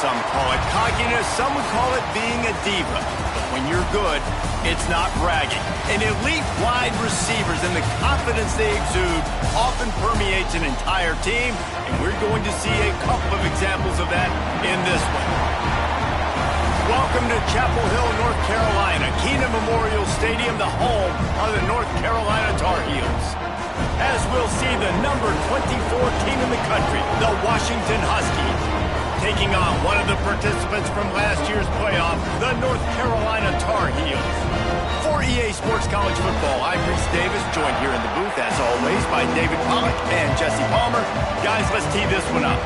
some call it cockiness, some would call it being a diva. But when you're good, it's not bragging. And elite wide receivers and the confidence they exude often permeates an entire team, and we're going to see a couple of examples of that in this one. Welcome to Chapel Hill, North Carolina, Keenan Memorial Stadium, the home of the North Carolina Tar Heels. As we'll see the number 24 team in the country, the Washington Huskies, taking on one of the participants from last year's playoff, the North Carolina Tar Heels. For EA Sports College Football, I'm Reese Davis, joined here in the booth, as always, by David Pollack and Jesse Palmer. Guys, let's tee this one up.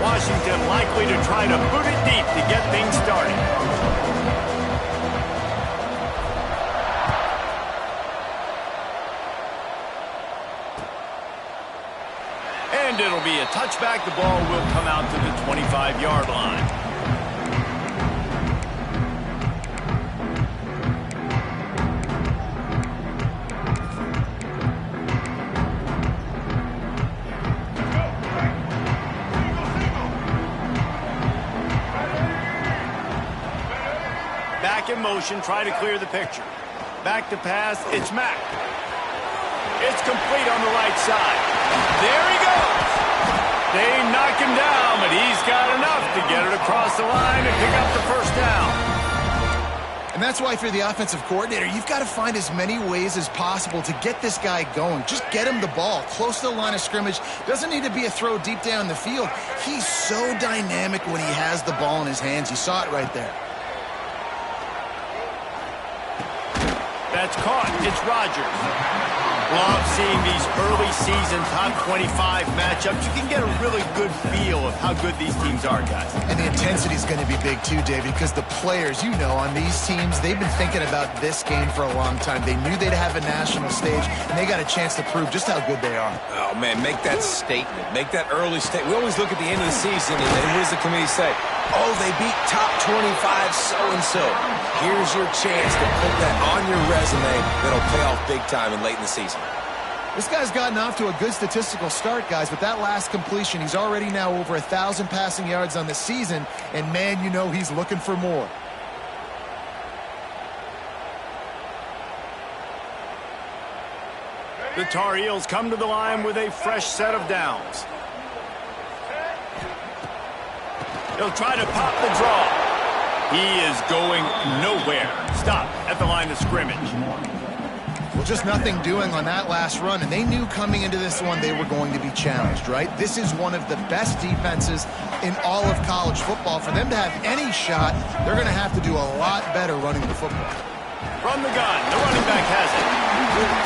Washington likely to try to boot it deep to get things started. And it'll be a touchback. The ball will come out to the 25-yard line. Back in motion, try to clear the picture. Back to pass, it's Mack. It's complete on the right side. There he goes. They knock him down, but he's got enough to get it across the line and pick up the first down. And that's why, if you're the offensive coordinator, you've got to find as many ways as possible to get this guy going. Just get him the ball close to the line of scrimmage. Doesn't need to be a throw deep down the field. He's so dynamic when he has the ball in his hands. You saw it right there. That's caught. It's Rodgers. Love seeing these early season top 25 matchups. You can get a really good feel of how good these teams are, guys. And the intensity is going to be big too, David, because the players, you know, on these teams, they've been thinking about this game for a long time. They knew they'd have a national stage, and they got a chance to prove just how good they are. Oh, man, make that statement. Make that early statement. We always look at the end of the season, and what does the committee say? Oh, they beat top 25 so-and-so. Here's your chance to put that on your resume that'll pay off big time and late in the season. This guy's gotten off to a good statistical start, guys, but that last completion, he's already now over 1,000 passing yards on the season, and man, you know he's looking for more. The Tar Heels come to the line with a fresh set of downs. He'll try to pop the draw. He is going nowhere. Stop at the line of scrimmage. Well, just nothing doing on that last run, and they knew coming into this one they were going to be challenged, right? This is one of the best defenses in all of college football. For them to have any shot, they're going to have to do a lot better running the football. From the gun, the running back has it.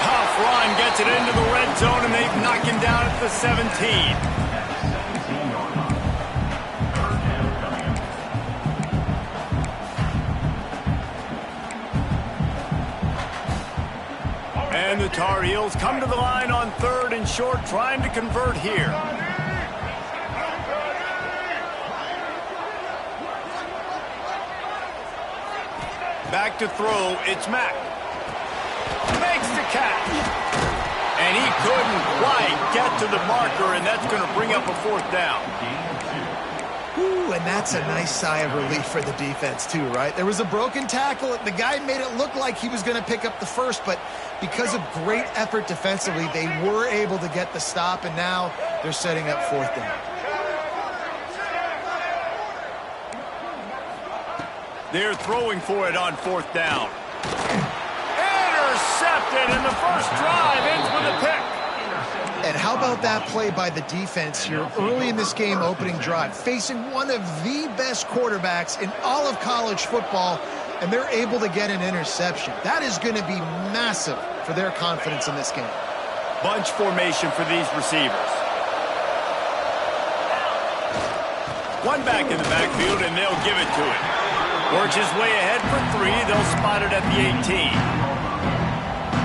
Tough run, gets it into the red zone, and they knock him down at the 17. And the Tar Heels come to the line on 3rd and short, trying to convert here. Back to throw, it's Mack. Makes the catch. And he couldn't quite get to the marker, and that's going to bring up a 4th down. Ooh, and that's a nice sigh of relief for the defense too, right? There was a broken tackle. The guy made it look like he was going to pick up the first, but because of great effort defensively, they were able to get the stop, and now they're setting up 4th down. They're throwing for it on 4th down. Intercepted, and the first drive ends with a pick. And how about that play by the defense here early in this game opening drive, facing one of the best quarterbacks in all of college football, and they're able to get an interception. That is going to be massive for their confidence in this game. Bunch formation for these receivers. One back in the backfield, and they'll give it to him. Works his way ahead for 3. They'll spot it at the 18.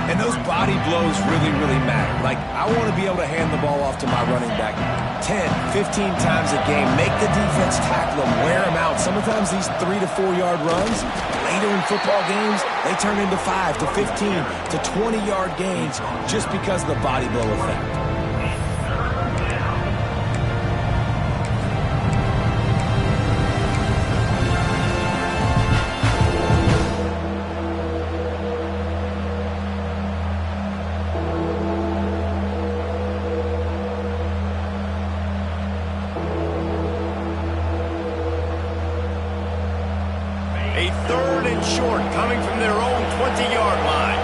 And those body blows really, really matter. Like, I want to be able to hand the ball off to my running back 10, 15 times a game. Make the defense tackle them, wear them out. Sometimes these 3 to 4 yard runs, later in football games, they turn into 5 to 15 to 20 yard gains just because of the body blow effect. 3rd and short, coming from their own 20-yard line.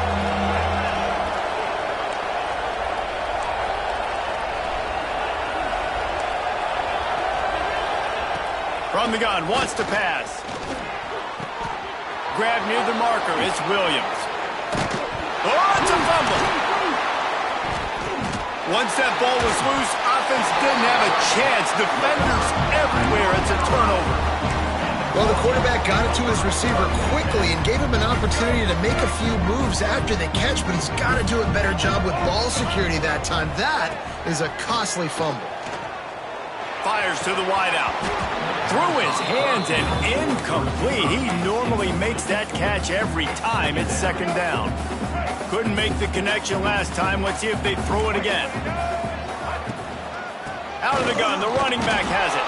From the gun, wants to pass. Grab near the marker, it's Williams. Oh, it's a fumble. Once that ball was loose, offense didn't have a chance. Defenders everywhere, it's a turnover. Well, the quarterback got it to his receiver quickly and gave him an opportunity to make a few moves after the catch, but he's got to do a better job with ball security that time. That is a costly fumble. Fires to the wideout. Through his hands and incomplete. He normally makes that catch every time. It's 2nd down. Couldn't make the connection last time. Let's see if they throw it again. Out of the gun. The running back has it.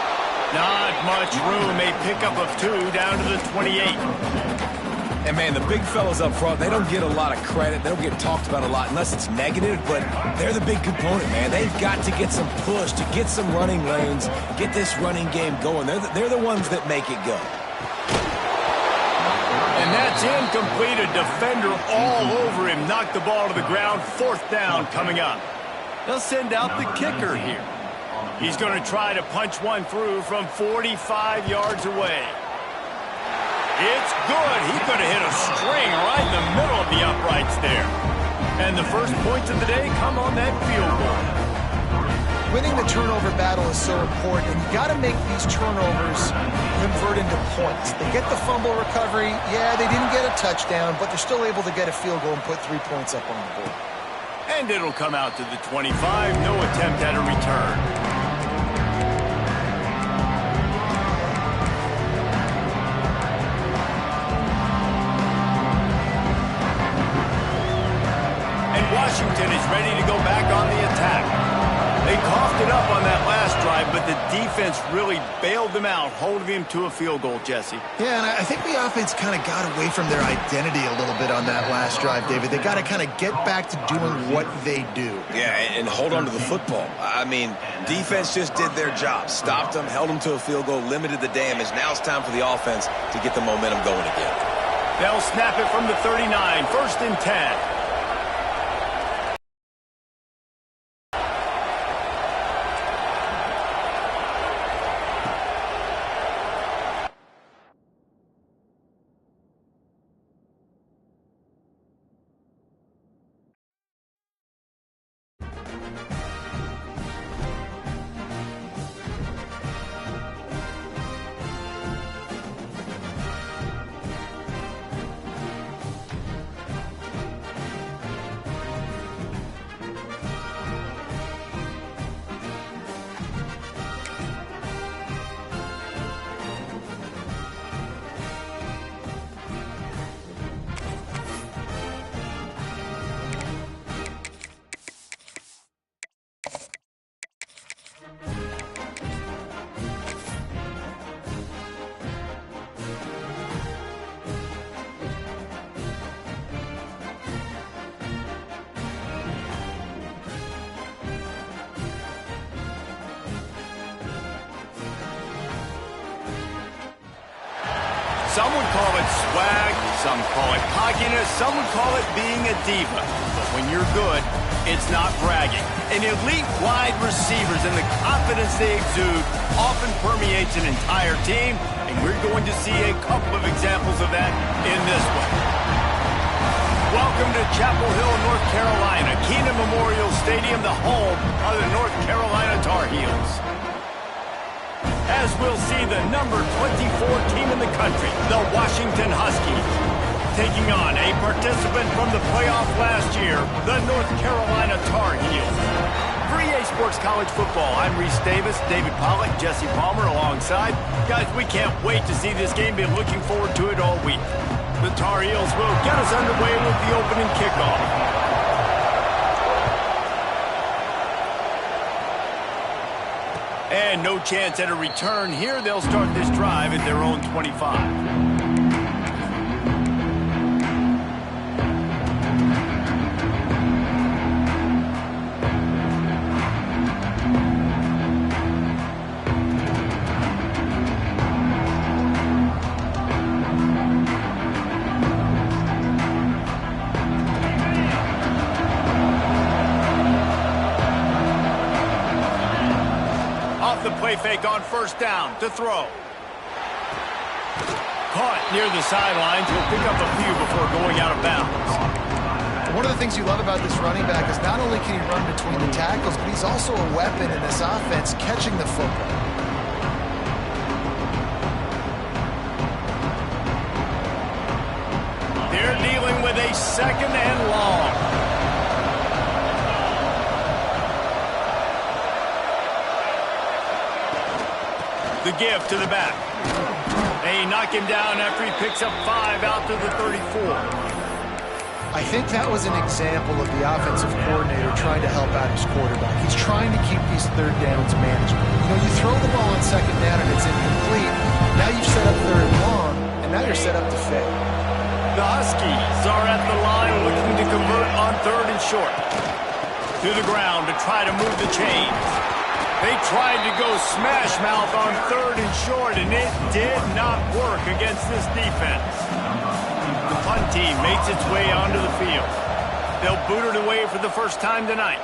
Not much room. A pickup of 2 down to the 28. And, man, the big fellas up front, they don't get a lot of credit. They don't get talked about a lot unless it's negative, but they're the big component, man. They've got to get some push, to get some running lanes, get this running game going. They're the ones that make it go. And that's incomplete. A defender all over him. Knocked the ball to the ground. 4th down coming up. They'll send out the kicker here. He's going to try to punch one through from 45 yards away. It's good. He could have hit a string right in the middle of the uprights there. And the first points of the day come on that field goal. Winning the turnover battle is so important, and you got to make these turnovers convert into points. They get the fumble recovery. Yeah, they didn't get a touchdown, but they're still able to get a field goal and put 3 points up on the board. And it'll come out to the 25. No attempt at a return. Washington is ready to go back on the attack. They coughed it up on that last drive, but the defense really bailed them out, holding him to a field goal, Jesse. Yeah, and I think the offense kind of got away from their identity a little bit on that last drive, David. They got to kind of get back to doing what they do. Yeah, and hold on to the football. I mean, defense just did their job. Stopped them, held them to a field goal, limited the damage. Now it's time for the offense to get the momentum going again. They'll snap it from the 39, 1st and 10. Some would call it swag, some call it cockiness, some would call it being a diva. But when you're good, it's not bragging. And elite wide receivers and the confidence they exude often permeates an entire team, and we're going to see a couple of examples of that in this one. Welcome to Chapel Hill, North Carolina, Keenan Memorial Stadium, the home of the North Carolina Tar Heels. As we'll see the number 24 team in the country, the Washington Huskies, taking on a participant from the playoff last year, the North Carolina Tar Heels. For EA Sports College Football, I'm Reese Davis, David Pollack, Jesse Palmer alongside. Guys, we can't wait to see this game. Been looking forward to it all week. The Tar Heels will get us underway with the opening kickoff. And no chance at a return here. They'll start this drive at their own 25. off the play fake on first down to throw. Caught near the sidelines. He'll pick up a few before going out of bounds. One of the things you love about this running back is not only can he run between the tackles, but he's also a weapon in this offense catching the football. They're dealing with a second and long. The give to the back. They knock him down after he picks up 5 out to the 34. I think that was an example of the offensive coordinator trying to help out his quarterback. He's trying to keep these third downs manageable. You know, you throw the ball on second down and it's incomplete. Now you've set up third and long, and now you're set up to fail. The Huskies are at the line looking to convert on third and short. To the ground to try to move the chains. They tried to go smash mouth on third and short, and it did not work against this defense. The punt team makes its way onto the field. They'll boot it away for the first time tonight.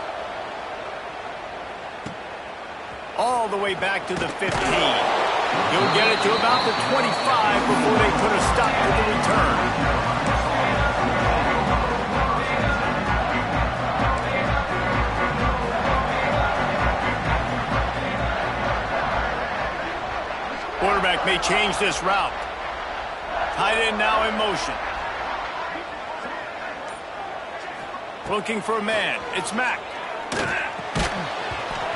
All the way back to the 15. He'll get it to about the 25 before they put a stop to the return. Quarterback may change this route. Tight end now in motion. Looking for a man. It's Mack.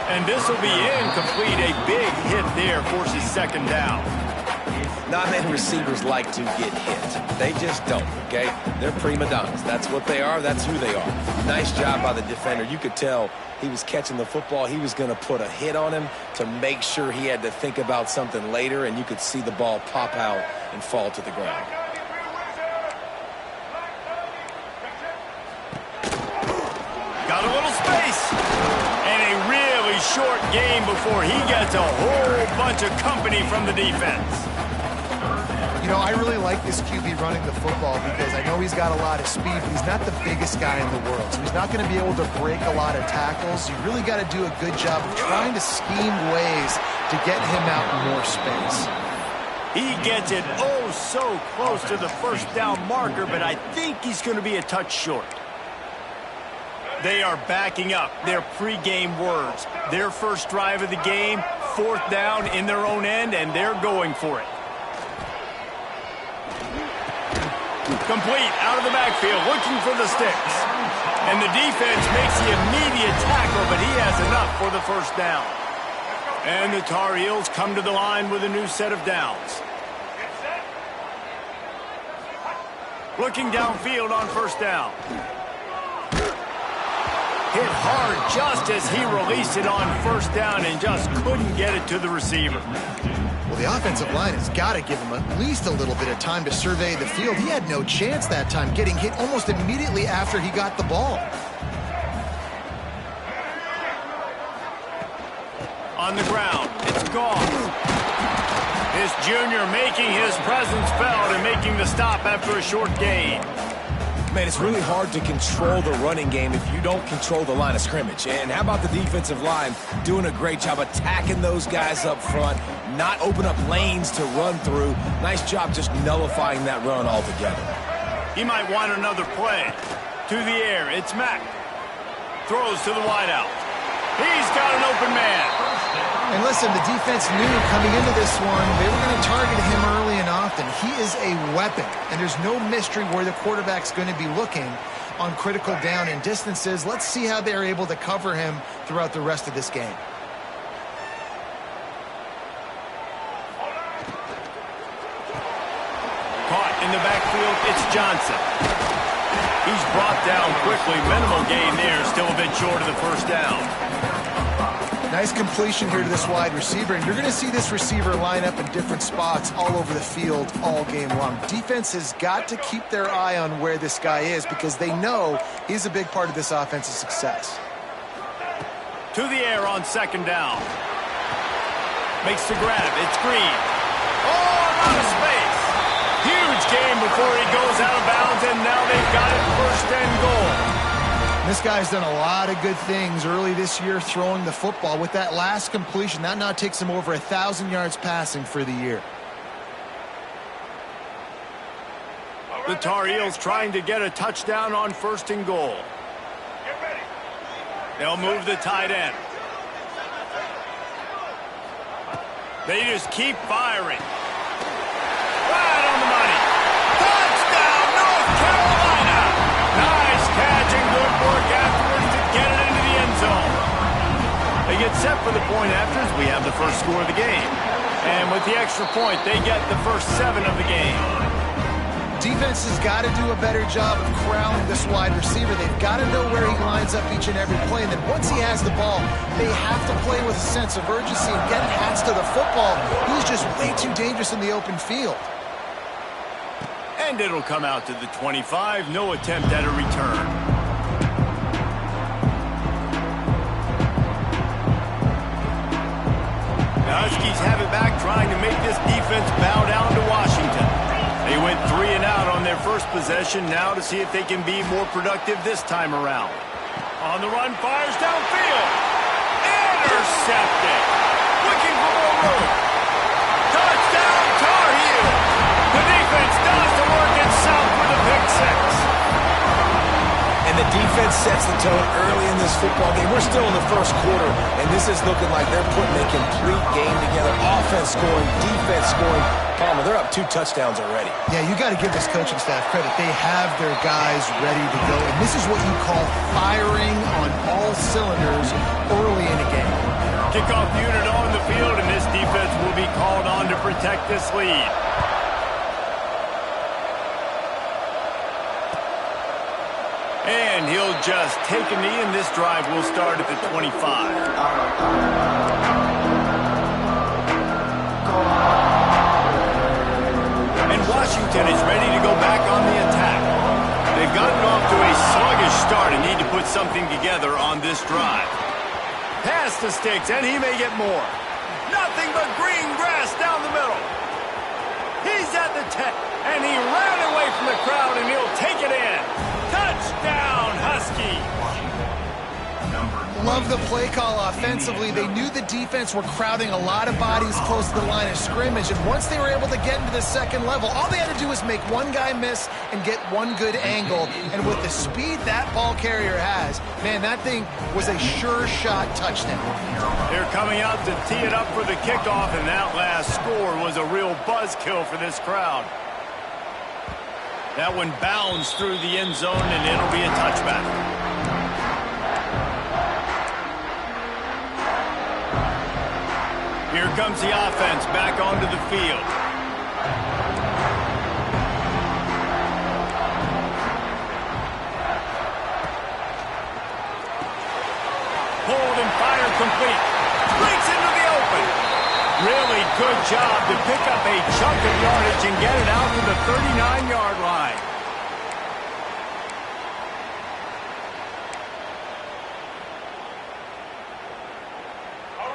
And this will be incomplete. A big hit there forces second down. Not many receivers like to get hit. They just don't, okay? They're prima donnas. That's what they are. That's who they are. Nice job by the defender. You could tell he was catching the football. He was going to put a hit on him to make sure he had to think about something later, and you could see the ball pop out and fall to the ground. Got a little space. And a really short game before he gets a whole bunch of company from the defense. You know, I really like this QB running the football because I know he's got a lot of speed, but he's not the biggest guy in the world. So he's not going to be able to break a lot of tackles. You really got to do a good job of trying to scheme ways to get him out in more space. He gets it oh so close to the first down marker, but I think he's going to be a touch short. They are backing up their pregame words. Their first drive of the game, fourth down in their own end, and they're going for it. Complete out of the backfield, looking for the sticks. And the defense makes the immediate tackle, but he has enough for the first down. And the Tar Heels come to the line with a new set of downs. Looking downfield on first down. Hit hard just as he released it on first down and just couldn't get it to the receiver. Well, the offensive line has got to give him at least a little bit of time to survey the field. He had no chance that time, getting hit almost immediately after he got the ball. On the ground, it's gone. This junior making his presence felt and making the stop after a short gain. Man, it's really hard to control the running game if you don't control the line of scrimmage. And how about the defensive line doing a great job attacking those guys up front, not open up lanes to run through. Nice job just nullifying that run altogether. He might want another play. To the air, it's Mack. Throws to the wideout. He's got an open man. And listen, the defense knew coming into this one, they were going to target him early and often. He is a weapon, and there's no mystery where the quarterback's going to be looking on critical down and distances. Let's see how they're able to cover him throughout the rest of this game. Caught in the backfield, it's Johnson. He's brought down quickly. Minimal gain there, still a bit short of the first down. Nice completion here to this wide receiver, and you're going to see this receiver line up in different spots all over the field all game long. Defense has got to keep their eye on where this guy is because they know he's a big part of this offense's success. To the air on second down. Makes the grab. It's Green. Oh, out of space. Huge game before he goes out of bounds, and now they've got it first and goal. This guy's done a lot of good things early this year throwing the football. With that last completion, that now takes him over 1,000 yards passing for the year. The Tar Heels trying to get a touchdown on 1st and goal. They'll move the tight end. They just keep firing. Right on the money. Touchdown, North Carolina! Nice catch and good work afterwards to get it into the end zone. They get set for the point afters. We have the first score of the game. And with the extra point, they get the first 7 of the game. Defense has got to do a better job of corralling this wide receiver. They've got to know where he lines up each and every play. And then once he has the ball, they have to play with a sense of urgency and get hats to the football. He's just way too dangerous in the open field. And it'll come out to the 25. No attempt at a return. The Huskies have it back, trying to make this defense bow down to Washington. They went 3 and out on their first possession, now to see if they can be more productive this time around. On the run, fires downfield. Intercepted. Looking for more room. Touchdown, Tar Heels. The defense does the work itself with a pick 6. And the defense sets the tone early in this football game. We're still in the first quarter, and this is looking like they're putting a complete game together. Offense scoring, defense scoring. Palmer, they're up 2 touchdowns already. Yeah, you got to give this coaching staff credit. They have their guys ready to go. And this is what you call firing on all cylinders early in a game. Kickoff unit on the field, and this defense will be called on to protect this lead. And he'll just take a knee, and this drive will start at the 25. And Washington is ready to go back on the attack. They've gotten off to a sluggish start and need to put something together on this drive. Pass the sticks, and he may get more. Nothing but green grass down the middle. He's at the 10, and he ran away from the crowd, and he'll take it in. Touchdown, Husky! Love the play call offensively. They knew the defense were crowding a lot of bodies close to the line of scrimmage, and once they were able to get into the second level, all they had to do was make one guy miss and get one good angle. And with the speed that ball carrier has, man, that thing was a sure shot touchdown. They're coming out to tee it up for the kickoff, and that last score was a real buzzkill for this crowd. That one bounds through the end zone, and it'll be a touchback. Here comes the offense back onto the field. Hold and fire complete. Breaks into the open. Really good job to pick up a chunk of yardage and get it out to the 39-yard line.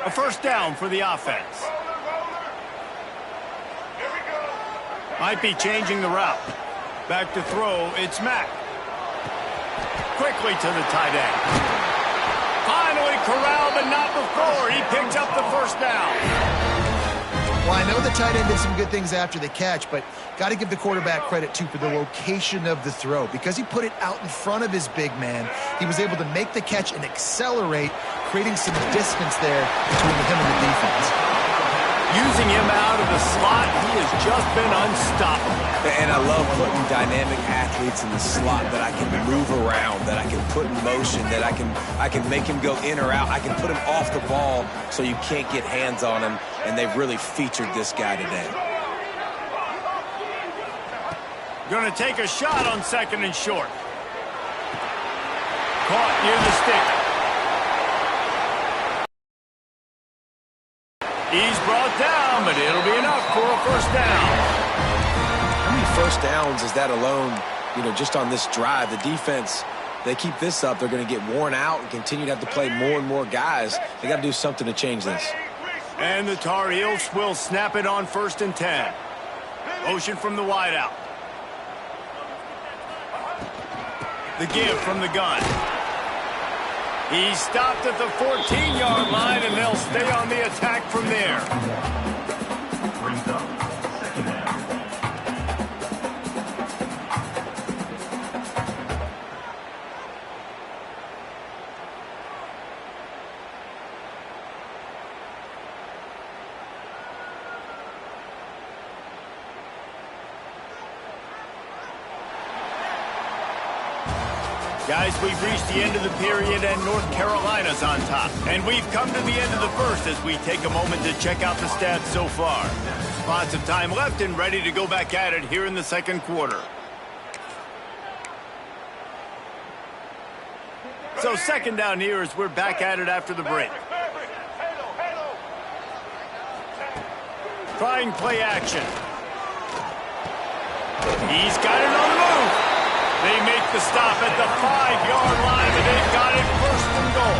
A first down for the offense. Might be changing the route. Back to throw, it's Mack. Quickly to the tight end. Finally corralled, but not before. He picks up the first down. Well, I know the tight end did some good things after the catch, but got to give the quarterback credit, too, for the location of the throw. Because he put it out in front of his big man, he was able to make the catch and accelerate, creating some distance there between him and the defense. Using him out of the slot, he has just been unstoppable. And I love putting dynamic athletes in the slot that I can move around, that I can put in motion, that I can make him go in or out. I can put him off the ball so you can't get hands on him, and they've really featured this guy today. Going to take a shot on 2nd and short. Caught near the stick. He's brought down, but it'll be enough for a first down. How many first downs is that alone, just on this drive? The defense, they keep this up, they're going to get worn out and continue to have to play more and more guys. They got to do something to change this. And the Tar Heels will snap it on 1st and 10. Motion from the wideout. The give from the gun. He's stopped at the 14-yard line, and they'll stay on the attack from there. Brings up second down. Guys, we've reached the end of the period, and North Carolina's on top. And we've come to the end of the first as we take a moment to check out the stats so far. Lots of time left and ready to go back at it here in the second quarter. So second down here as we're back at it after the break. Trying play action. He's got it on the move. They make the stop at the 5-yard line, and they've got it first and goal.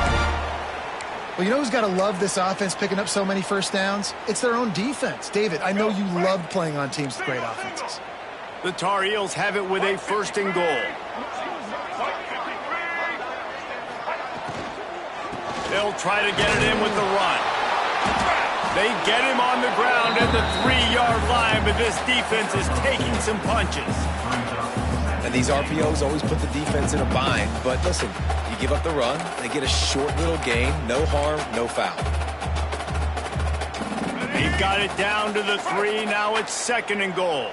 Well, you know who's got to love this offense picking up so many first downs? It's their own defense. David, I know you loved playing on teams with great offenses. The Tar Heels have it with a first and goal. They'll try to get it in with the run. They get him on the ground at the 3-yard line, but this defense is taking some punches. And these RPOs always put the defense in a bind. But listen, you give up the run, they get a short little gain, no harm, no foul. They've got it down to the 3. Now it's second and goal.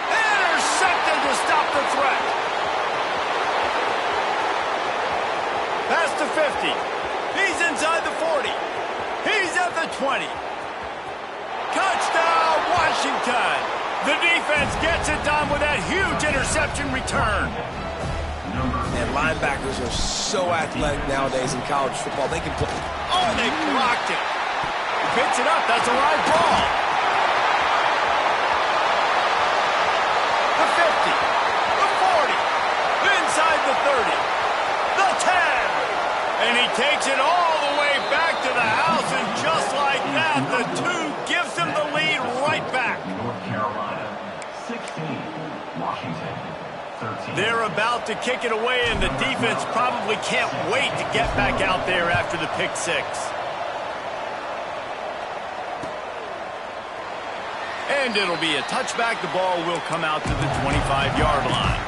Intercepted to stop the threat. Past the 50. He's inside the 40. He's at the 20. Touchdown, Washington! The defense gets it done with that huge interception return. And linebackers are so athletic nowadays in college football. They can play. Oh, they blocked it. He picks it up. That's a live ball. The 50. The 40. Inside the 30. The 10. And he takes it all the way back to the house, and just like that, the 2 gives them the lead right back. North Carolina, 16. Washington, 13. They're about to kick it away, and the defense probably can't wait to get back out there after the pick 6. And it'll be a touchback. The ball will come out to the 25-yard line.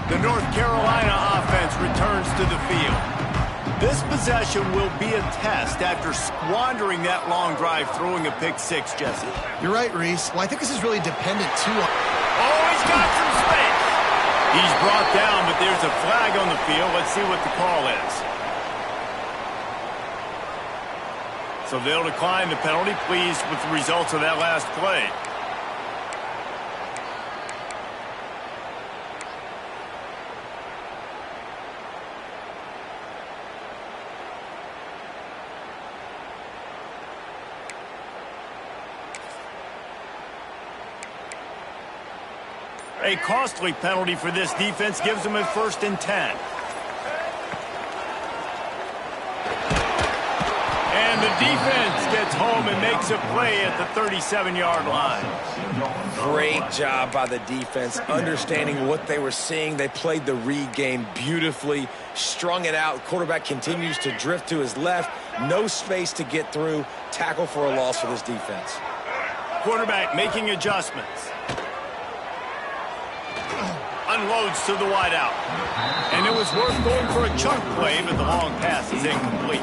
The North Carolina offense returns to the field. This possession will be a test after squandering that long drive throwing a pick 6, Jesse. You're right, Reese. Well, I think this is really dependent, too, on... Oh, he's got some space. He's brought down, but there's a flag on the field. Let's see what the call is. So they'll decline the penalty, pleased with the results of that last play. A costly penalty for this defense gives them a 1st and 10. And the defense gets home and makes a play at the 37-yard line. Great job by the defense, understanding what they were seeing. They played the read game beautifully, strung it out. Quarterback continues to drift to his left. No space to get through. Tackle for a loss for this defense. Quarterback making adjustments. Unloads to the wideout. And it was worth going for a chunk play, but the long pass is incomplete.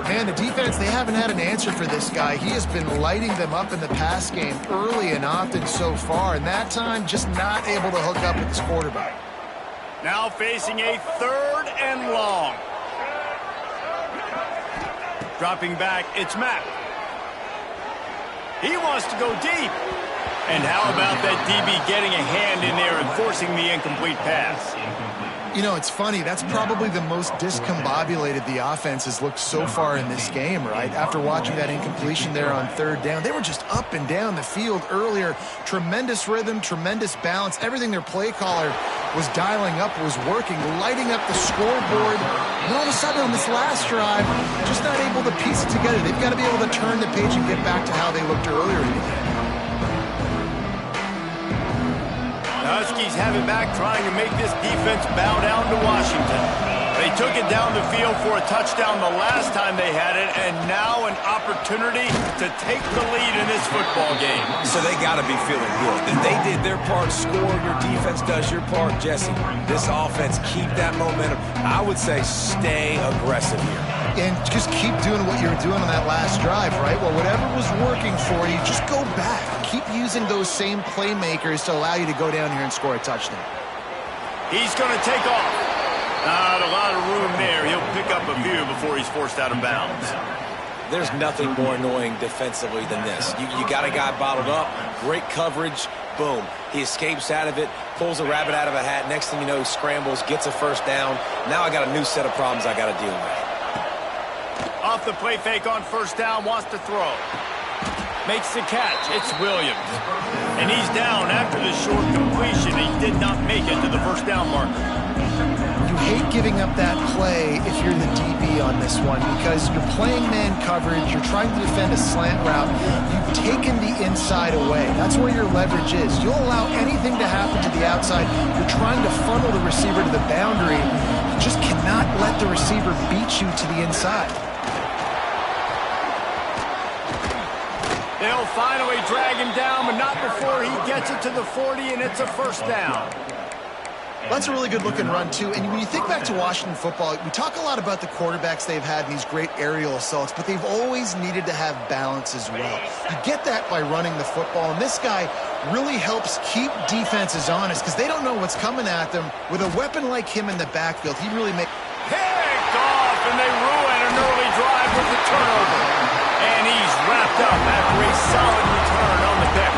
Man, the defense, they haven't had an answer for this guy. He has been lighting them up in the pass game early and often so far, and that time just not able to hook up with his quarterback. Now facing a 3rd and long. Dropping back, it's Matt. He wants to go deep. And how about that DB getting a hand in there and forcing the incomplete pass? You know, it's funny. That's probably the most discombobulated the offense has looked so far in this game, right? After watching that incompletion there on third down, they were just up and down the field earlier. Tremendous rhythm, tremendous balance. Everything their play caller was dialing up was working, lighting up the scoreboard. And all of a sudden on this last drive, just not able to piece it together. They've got to be able to turn the page and get back to how they looked earlier in the game. The Huskies have it back, trying to make this defense bow down to Washington. They took it down the field for a touchdown the last time they had it, and now an opportunity to take the lead in this football game. So they got to be feeling good. If they did their part, score, your defense does your part, Jesse. This offense, keep that momentum. I would say stay aggressive here. And just keep doing what you were doing on that last drive, right? Well, whatever was working for you, just go back. Keep using those same playmakers to allow you to go down here and score a touchdown. He's going to take off. Not a lot of room there. He'll pick up a few before he's forced out of bounds. There's nothing more annoying defensively than this. You got a guy bottled up, great coverage, boom. He escapes out of it, pulls a rabbit out of a hat. Next thing you know, he scrambles, gets a first down. Now I got a new set of problems I got to deal with. Off the play fake on first down, wants to throw. Makes the catch. It's Williams. And he's down after the short completion. He did not make it to the first down marker. You hate giving up that play if you're the DB on this one because you're playing man coverage, you're trying to defend a slant route, you've taken the inside away. That's where your leverage is. You'll allow anything to happen to the outside. You're trying to funnel the receiver to the boundary. You just cannot let the receiver beat you to the inside. They'll finally drag him down, but not before he gets it to the 40, and it's a first down. That's a really good-looking run, too. And when you think back to Washington football, we talk a lot about the quarterbacks they've had in these great aerial assaults, but they've always needed to have balance as well. You get that by running the football, and this guy really helps keep defenses honest because they don't know what's coming at them. With a weapon like him in the backfield, he really makes... Picked off, and they ruin an early drive with the turnover. And he's wrapped up after a solid return on the pick.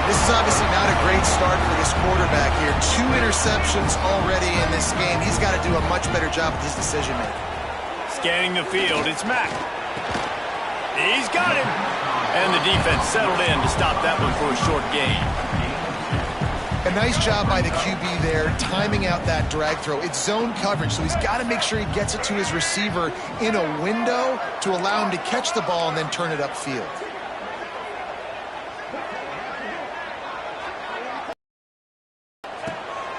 This is obviously not a great start for this quarterback here. 2 interceptions already in this game. He's got to do a much better job with his decision-making. Scanning the field, it's Mack. He's got him. And the defense settled in to stop that one for a short gain. A nice job by the QB there, timing out that drag throw. It's zone coverage, so he's got to make sure he gets it to his receiver in a window to allow him to catch the ball and then turn it upfield.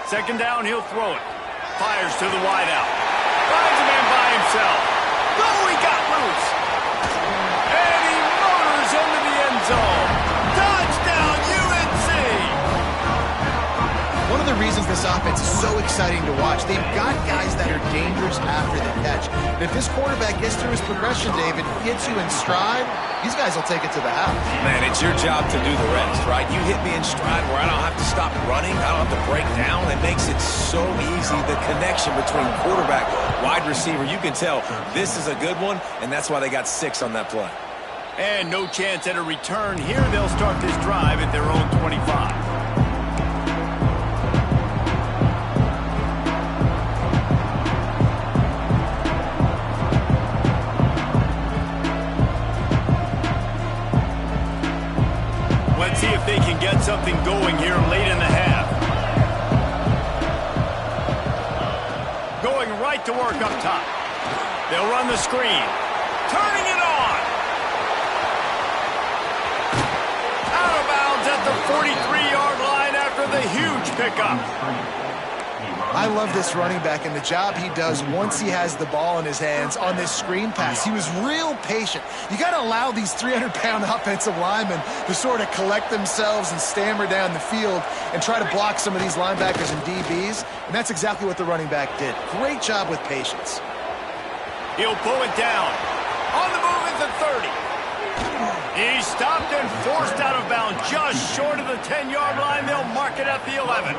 Second down, he'll throw it. Fires to the wideout. Finds a man by himself. Oh, he got loose. And he motors into the end zone. Touchdown, UNC! One of the reasons this offense is so exciting to watch, they've got guys that are dangerous after the catch. And if this quarterback gets through his progression, David, gets you in stride, these guys will take it to the house. Man, it's your job to do the rest, right? You hit me in stride where I don't have to stop running. I don't have to break down. It makes it so easy. The connection between quarterback, wide receiver, you can tell this is a good one, and that's why they got 6 on that play. And no chance at a return. Here they'll start this drive at their own 25. Let's see if they can get something going here late in the half. Going right to work up top. They'll run the screen. Turning it on. Out of bounds at the 43-yard line after the huge pickup. I love this running back and the job he does once he has the ball in his hands on this screen pass. He was real patient. You got to allow these 300-pound offensive linemen to sort of collect themselves and stammer down the field and try to block some of these linebackers and DBs, and that's exactly what the running back did. Great job with patience. He'll pull it down. On the move at the 30. He's stopped and forced out of bounds just short of the 10-yard line. They'll mark it at the 11.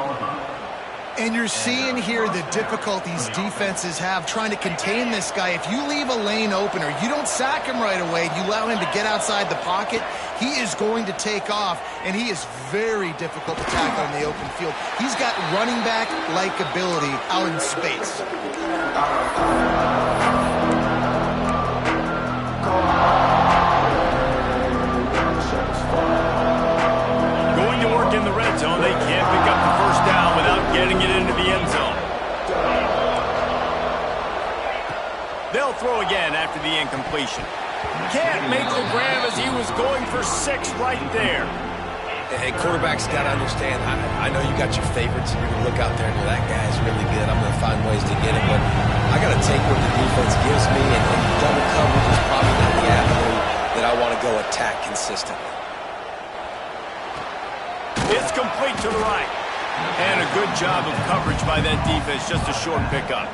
And you're seeing here the difficulties defenses have trying to contain this guy. If you leave a lane open or you don't sack him right away, you allow him to get outside the pocket, he is going to take off, and he is very difficult to tackle in the open field. He's got running back-like ability out in space. Going to work in the red zone, they can't pick up the first down without getting it into the end zone. They'll throw again after the incompletion. Can't make the grab as he was going for 6 right there. Hey, quarterbacks got to understand, I know you got your favorites, and you're going to look out there and go, that guy's really good. I'm going to find ways to get him, but I got to take what the defense gives me, and double coverage is probably not the avenue that I want to go attack consistently. It's complete to the right. And a good job of coverage by that defense, just a short pickup.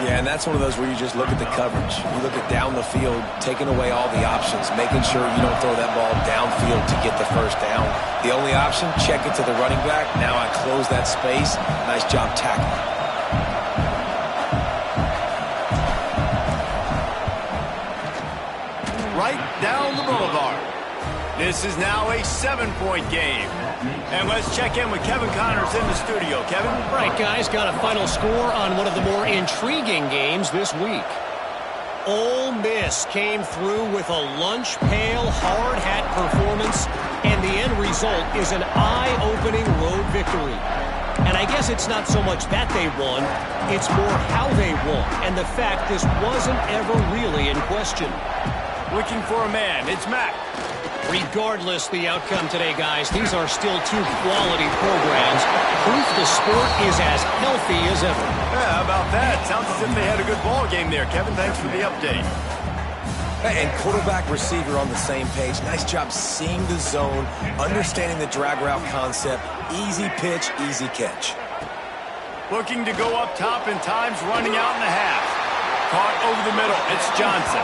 Yeah, and that's one of those where you just look at the coverage. You look at down the field, taking away all the options, making sure you don't throw that ball downfield to get the first down. The only option, check it to the running back. Now I close that space. Nice job tackling. Right down the boulevard. This is now a 7-point game. And let's check in with Kevin Connors in the studio. Kevin? Right, guys, got a final score on one of the more intriguing games this week. Ole Miss came through with a lunch pail, hard hat performance, and the end result is an eye-opening road victory. And I guess it's not so much that they won, it's more how they won, and the fact this wasn't ever really in question. Looking for a man, it's Mac. Regardless the outcome today, guys, these are still 2 quality programs. Proof the sport is as healthy as ever. Yeah, how about that? Sounds as if they had a good ball game there. Kevin, thanks for the update. And quarterback, receiver on the same page. Nice job seeing the zone, understanding the drag route concept. Easy pitch, easy catch. Looking to go up top and times running out in the half. Caught over the middle. It's Johnson.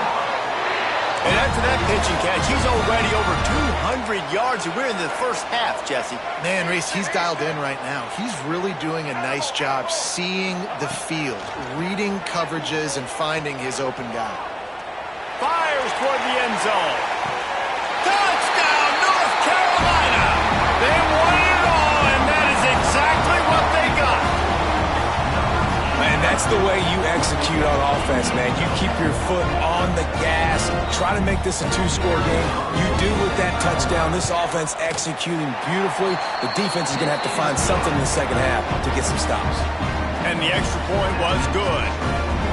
And after that pitch and catch, he's already over 200 yards, and we're in the first half, Jesse. Man, Reese, he's dialed in right now. He's really doing a nice job seeing the field, reading coverages, and finding his open guy. Fires toward the end zone. Touchdown, North Carolina! They won it all, and that is exactly what they got. Man, that's the way you execute on offense, man. You keep your foot on the gas, try to make this a 2-score game. You do with that touchdown. This offense executing beautifully. The defense is going to have to find something in the second half to get some stops. And the extra point was good.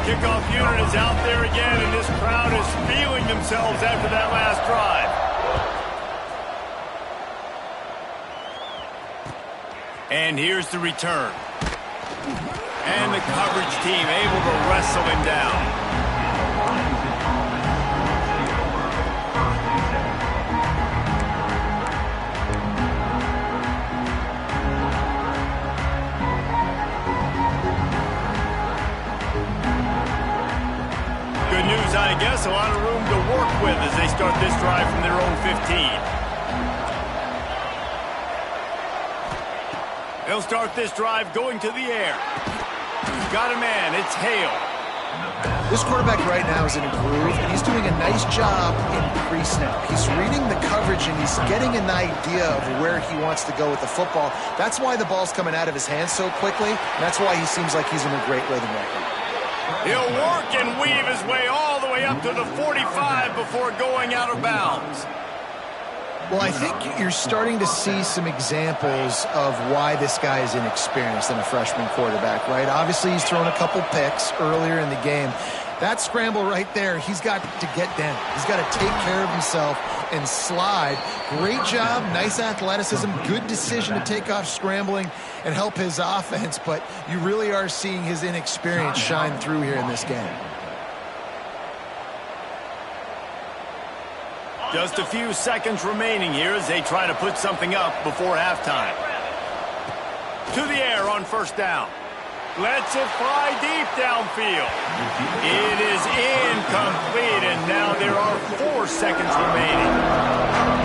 Kickoff unit is out there again, and this crowd is feeling themselves after that last drive. And here's the return. And the coverage team able to wrestle him down. Good news, I guess. A lot of room to work with as they start this drive from their own 15. They'll start this drive going to the air. He's got a man. It's Hale. This quarterback right now is in a groove, and he's doing a nice job in pre-snap. He's reading the coverage, and he's getting an idea of where he wants to go with the football. That's why the ball's coming out of his hands so quickly, and that's why he seems like he's in a great rhythm right now. He'll work and weave his way all the way up to the 45 before going out of bounds. Well, I think you're starting to see some examples of why this guy is inexperienced in a freshman quarterback, right? Obviously, he's thrown a couple picks earlier in the game. That scramble right there, he's got to get down. He's got to take care of himself and slide. Great job, nice athleticism, good decision to take off scrambling and help his offense, but you really are seeing his inexperience shine through here in this game. Just a few seconds remaining here as they try to put something up before halftime. To the air on first down. Lets it fly deep downfield. It is incomplete, and now there are 4 seconds remaining.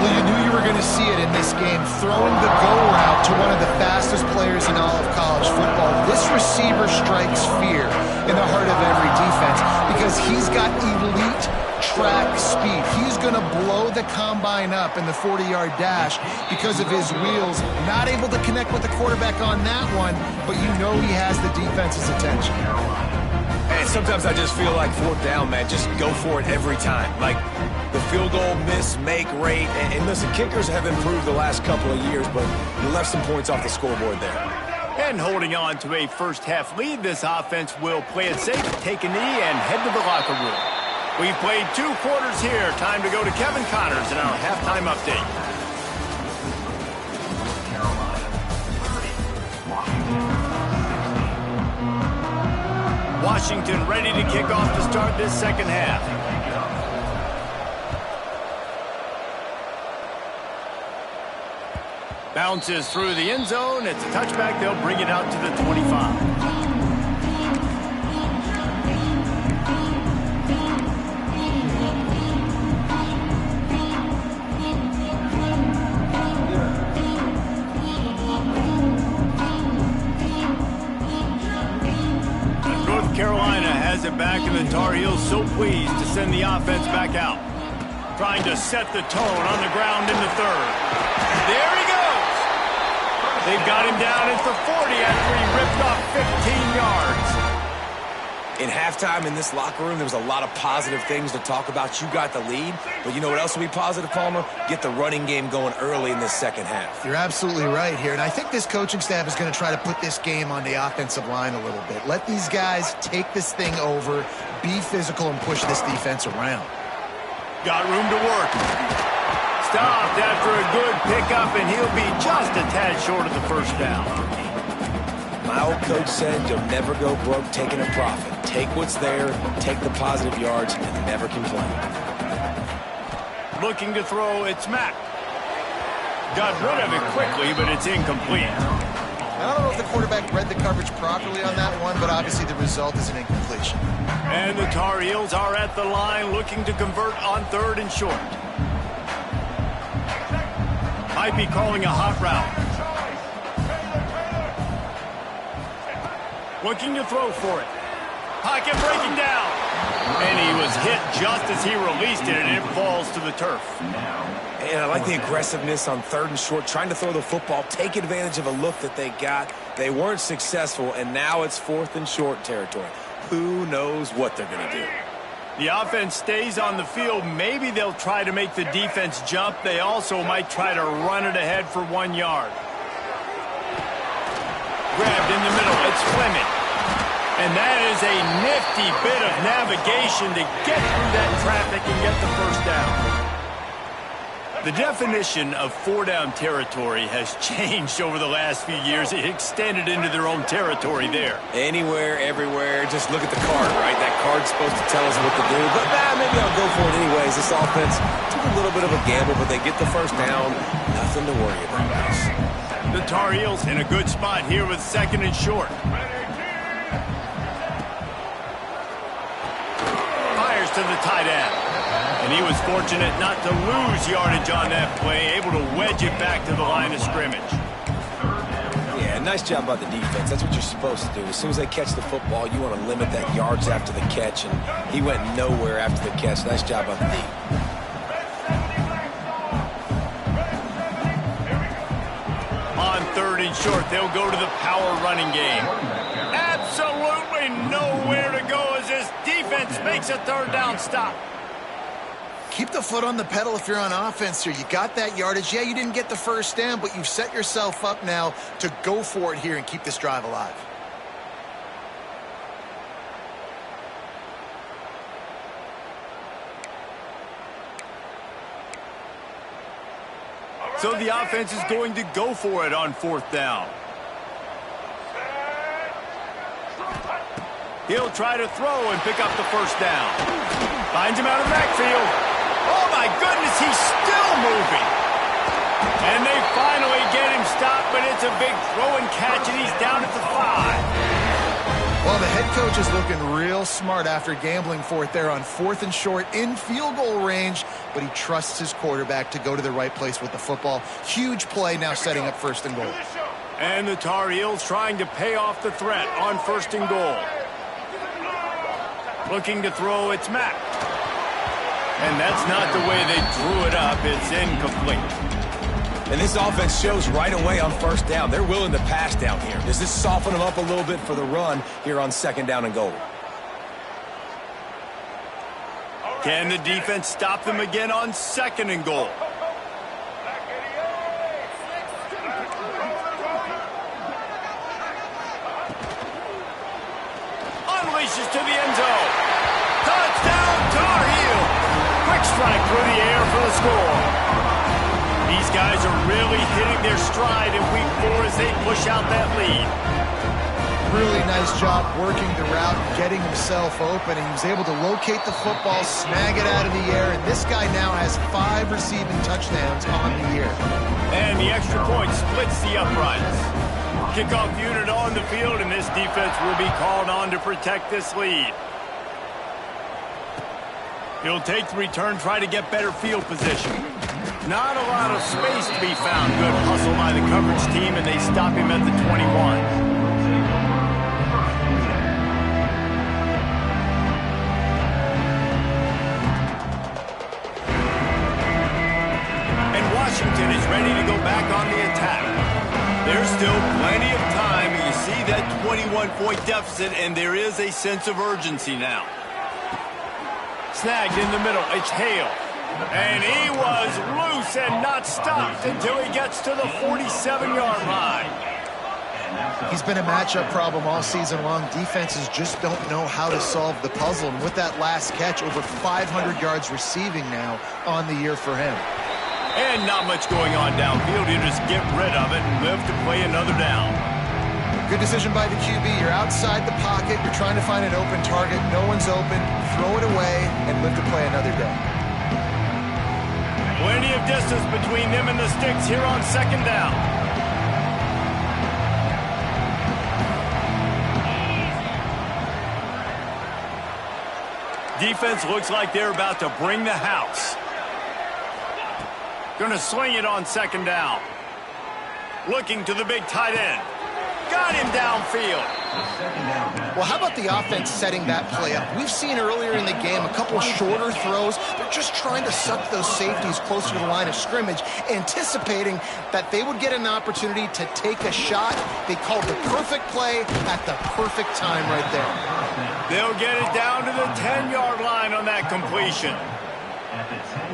Well, you knew you were going to see it in this game. Throwing the go route to one of the fastest players in all of college football. This receiver strikes fear in the heart of every defense because he's got elite track speed. He's going to blow the combine up in the 40-yard dash because of his wheels. Not able to connect with the quarterback on that one, but you know he has the defense's attention. And sometimes I just feel like 4th down, man, just go for it every time. Like the field goal miss-make rate. And listen, kickers have improved the last couple of years, but you left some points off the scoreboard there. And holding on to a first-half lead, this offense will play it safe, take a knee, and head to the locker room. We've played 2 quarters here. Time to go to Kevin Connors in our halftime update. Carolina 30, Washington 16. Washington ready to kick off to start this second half. Bounces through the end zone. It's a touchback. They'll bring it out to the 25. Carolina has it back, and the Tar Heels so pleased to send the offense back out. Trying to set the tone on the ground in the 3rd. There he goes! They've got him down at the 40 after he ripped off 15 yards. In halftime in this locker room, there was a lot of positive things to talk about. You got the lead, but you know what else will be positive, Palmer? Get the running game going early in this second half. You're absolutely right here, and I think this coaching staff is going to try to put this game on the offensive line a little bit. Let these guys take this thing over, be physical, and push this defense around. Got room to work. Stopped after a good pickup, and he'll be just a tad short of the first down. My old coach said you'll never go broke taking a profit. Take what's there, take the positive yards, and never complain. Looking to throw, it's Mack. Got rid of it quickly, but it's incomplete. I don't know if the quarterback read the coverage properly on that one, but obviously the result is an incompletion. And the Tar Heels are at the line looking to convert on 3rd and short. Might be calling a hot route. Looking to throw for it. Pocket breaking down. And he was hit just as he released it, and it falls to the turf. And I like the aggressiveness on 3rd and short, trying to throw the football, take advantage of a look that they got. They weren't successful, and now it's 4th and short territory. Who knows what they're going to do? The offense stays on the field. Maybe they'll try to make the defense jump. They also might try to run it ahead for 1 yard. Grabbed in the middle. It's Fleming. And that is a nifty bit of navigation to get through that traffic and get the first down. The definition of 4-down territory has changed over the last few years. It extended into their own territory there. Anywhere, everywhere. Just look at the card, right? That card's supposed to tell us what to do. But maybe I'll go for it anyways. This offense took a little bit of a gamble, but they get the first down. Nothing to worry about, guys. The Tar Heels in a good spot here with 2nd and short. Fires to the tight end. And he was fortunate not to lose yardage on that play, able to wedge it back to the line of scrimmage. Yeah, nice job by the defense. That's what you're supposed to do. As soon as they catch the football, you want to limit that yards after the catch, and he went nowhere after the catch. Nice job by the D. On 3rd and short, they'll go to the power running game. Absolutely nowhere to go as this defense makes a 3rd down stop. Keep the foot on the pedal if you're on offense here. You got that yardage. Yeah, you didn't get the first down, but you've set yourself up now to go for it here and keep this drive alive. So the offense is going to go for it on 4th down. He'll try to throw and pick up the first down. Finds him out of the backfield. Oh, my goodness, he's still moving. And they finally get him stopped, but it's a big throw and catch, and he's down at the 5. Well, the head coach is looking real smart after gambling for it there on 4th and short in field goal range, but he trusts his quarterback to go to the right place with the football. Huge play now setting up 1st and goal. And the Tar Heels trying to pay off the threat on 1st and goal. Looking to throw, it's Mack. And that's not the way they drew it up. It's incomplete. And this offense shows right away on 1st down. They're willing to pass down here. Does this soften them up a little bit for the run here on 2nd down and goal? Can the defense stop them again on 2nd and goal? Unleashes to the end zone. Touchdown, Tar Heel. Quick strike through the air for the score. These guys are really hitting their stride in week 4 as they push out that lead. Really nice job working the route and getting himself open. And he was able to locate the football, snag it out of the air, and this guy now has 5 receiving touchdowns on the year. And the extra point splits the uprights. Kickoff unit on the field, and this defense will be called on to protect this lead. He'll take the return, try to get better field position. Not a lot of space to be found. Good hustle by the coverage team, and they stop him at the 21. And Washington is ready to go back on the attack. There's still plenty of time. You see that 21-point deficit, and there is a sense of urgency now. Snagged in the middle. It's Hale. And he was loose and not stopped until he gets to the 47-yard line. He's been a matchup problem all season long. Defenses just don't know how to solve the puzzle. And with that last catch, over 500 yards receiving now on the year for him. And not much going on downfield. You just get rid of it and live to play another down. Good decision by the QB. You're outside the pocket. You're trying to find an open target. No one's open. Throw it away and live to play another day. Plenty of distance between them and the sticks here on 2nd down. Defense looks like they're about to bring the house. Gonna swing it on 2nd down. Looking to the big tight end. Got him downfield. Well, how about the offense setting that play up? We've seen earlier in the game a couple shorter throws. They're just trying to suck those safeties closer to the line of scrimmage, anticipating that they would get an opportunity to take a shot. They called the perfect play at the perfect time right there. They'll get it down to the 10-yard line on that completion.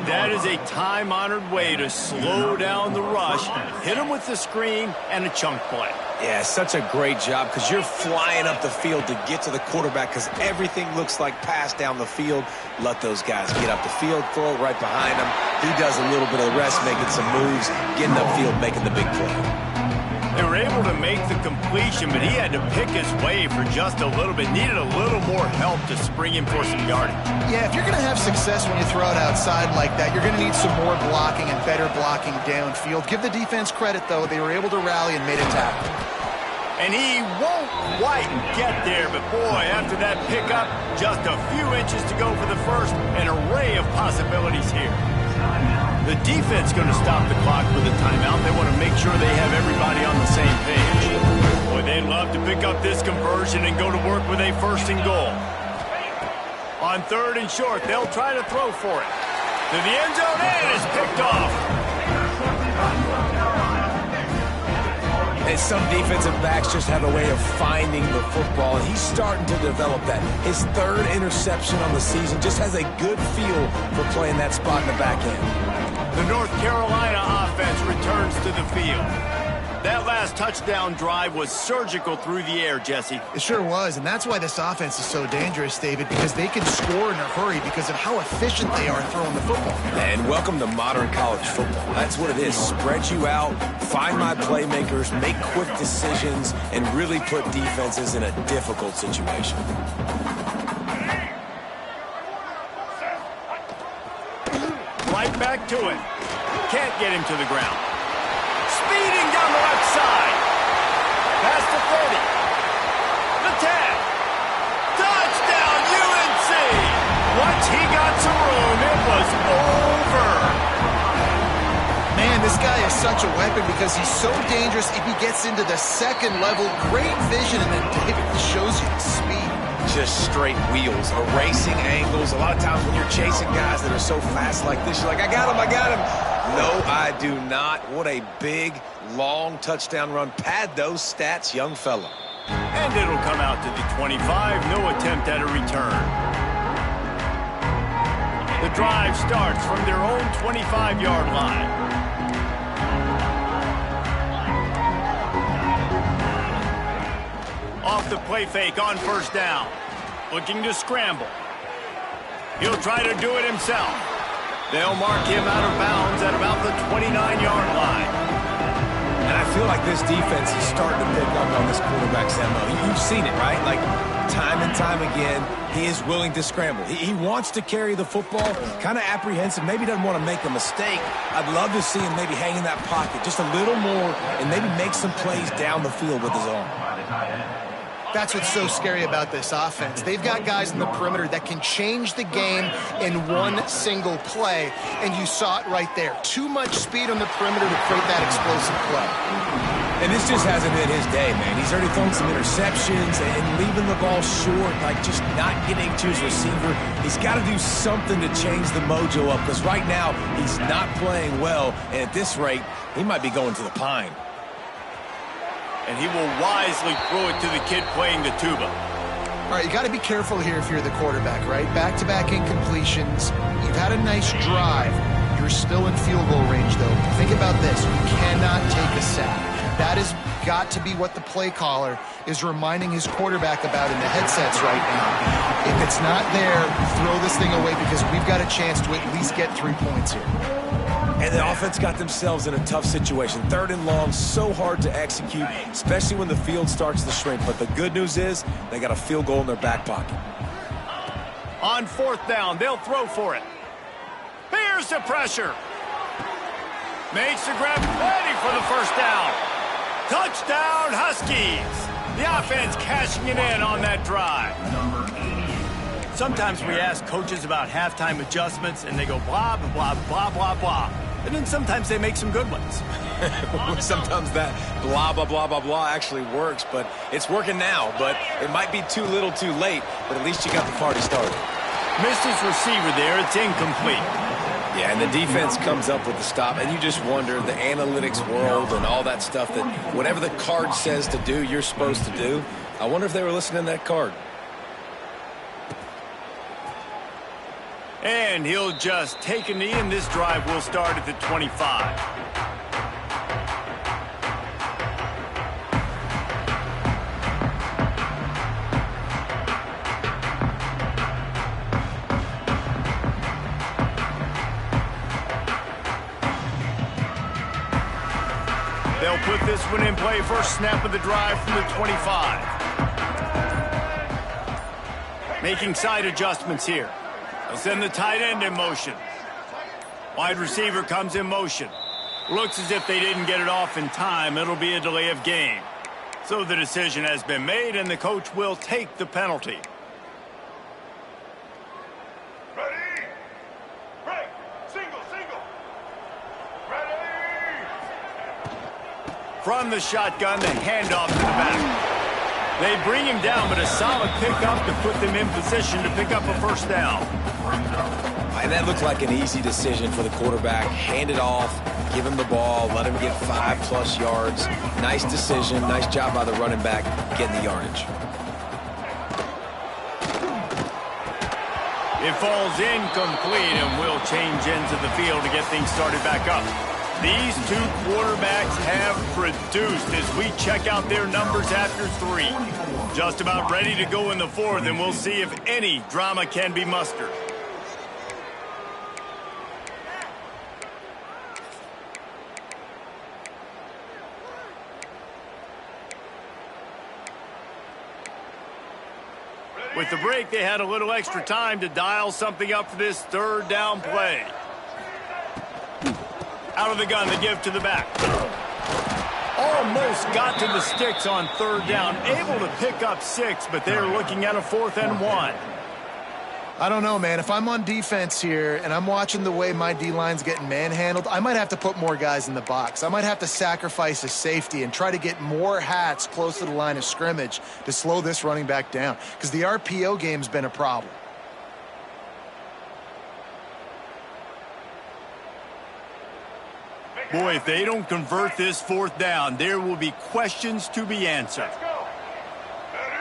That is a time-honored way to slow down the rush, hit them with the screen, and a chunk play. Yeah, such a great job because you're flying up the field to get to the quarterback because everything looks like pass down the field. Let those guys get up the field, throw it right behind him. He does a little bit of the rest, making some moves, getting upfield, making the big play. They were able to make the completion, but he had to pick his way for just a little bit. Needed a little more help to spring him for some yardage. Yeah, if you're going to have success when you throw it outside like that, you're going to need some more blocking and better blocking downfield. Give the defense credit, though. They were able to rally and made a tackle. And he won't quite get there, but boy, after that pickup, just a few inches to go for the first. An array of possibilities here. The defense going to stop the clock with a timeout. They want to make sure they have everybody on the same page. Boy, they'd love to pick up this conversion and go to work with a 1st and goal. On 3rd and short, they'll try to throw for it. To the end zone, and it's picked off. And some defensive backs just have a way of finding the football, and he's starting to develop that. His 3rd interception on the season just has a good feel for playing that spot in the back end. The North Carolina offense returns to the field. That last touchdown drive was surgical through the air, Jesse. It sure was, and that's why this offense is so dangerous, David, because they can score in a hurry because of how efficient they are throwing the football. And welcome to modern college football. That's what it is. Spread you out, find my playmakers, make quick decisions, and really put defenses in a difficult situation. Right back to it. Can't get him to the ground. Speeding down the left side. Past the 30. The 10. This guy is such a weapon because he's so dangerous if he gets into the second level. Great vision, and then David shows you the speed. Just straight wheels, erasing angles. A lot of times when you're chasing guys that are so fast like this, you're like, I got him, I got him. No, I do not. What a big, long touchdown run. Pad those stats, young fella. And it'll come out to the 25. No attempt at a return. The drive starts from their own 25-yard line. Off the play fake on first down. Looking to scramble. He'll try to do it himself. They'll mark him out of bounds at about the 29-yard line. And I feel like this defense is starting to pick up on this quarterback's MO. You've seen it, right? Like, time and time again, he is willing to scramble. He wants to carry the football, kind of apprehensive, maybe doesn't want to make a mistake. I'd love to see him maybe hang in that pocket just a little more and maybe make some plays down the field with his arm. That's what's so scary about this offense. They've got guys in the perimeter that can change the game in one single play, and you saw it right there. Too much speed on the perimeter to create that explosive play. And this just hasn't been his day, man. He's already thrown some interceptions and leaving the ball short, like just not getting to his receiver. He's got to do something to change the mojo up, because right now he's not playing well, and at this rate, he might be going to the pine. And he will wisely throw it to the kid playing the tuba. All right, you got to be careful here if you're the quarterback, right? Back-to-back incompletions. You've had a nice drive. You're still in field goal range, though. Think about this. You cannot take a sack. That has got to be what the play caller is reminding his quarterback about in the headsets right now. If it's not there, throw this thing away because we've got a chance to at least get 3 points here. And the offense got themselves in a tough situation. 3rd and long, so hard to execute, especially when the field starts to shrink. But the good news is they got a field goal in their back pocket. On 4th down, they'll throw for it. Here's the pressure. Makes the grab, ready for the first down. Touchdown, Huskies. The offense cashing it in on that drive. Sometimes we ask coaches about halftime adjustments, and they go blah, blah, blah, blah, blah. And then sometimes they make some good ones. Sometimes that blah, blah, blah, blah, blah actually works, but it's working now. But it might be too little too late, but at least you got the party started. Missed his receiver there. It's incomplete. Yeah, and the defense comes up with the stop, and you just wonder, the analytics world and all that stuff, that whatever the card says to do, you're supposed to do. I wonder if they were listening to that card. And he'll just take a knee, and this drive will start at the 25. They'll put this one in play. First snap of the drive from the 25. Making side adjustments here. They'll send the tight end in motion. Wide receiver comes in motion. Looks as if they didn't get it off in time. It'll be a delay of game. So the decision has been made, and the coach will take the penalty. Ready? Break. Single. Ready? From the shotgun, the handoff to the back. They bring him down, but a solid pickup to put them in position to pick up a first down. And that looked like an easy decision for the quarterback. Hand it off, give him the ball, let him get 5+ yards. Nice decision, nice job by the running back getting the yardage. It falls incomplete, and will change ends of the field to get things started back up. These two quarterbacks have produced as we check out their numbers after 3. Just about ready to go in the 4th, and we'll see if any drama can be mustered. With the break, they had a little extra time to dial something up for this 3rd down play. Out of the gun, the give to the back. Almost got to the sticks on 3rd down. Able to pick up 6, but they're looking at a 4th and 1. I don't know, man. If I'm on defense here and I'm watching the way my D-line's getting manhandled, I might have to put more guys in the box. I might have to sacrifice a safety and try to get more hats close to the line of scrimmage to slow this running back down, because the RPO game's been a problem. Boy, if they don't convert this fourth down, there will be questions to be answered.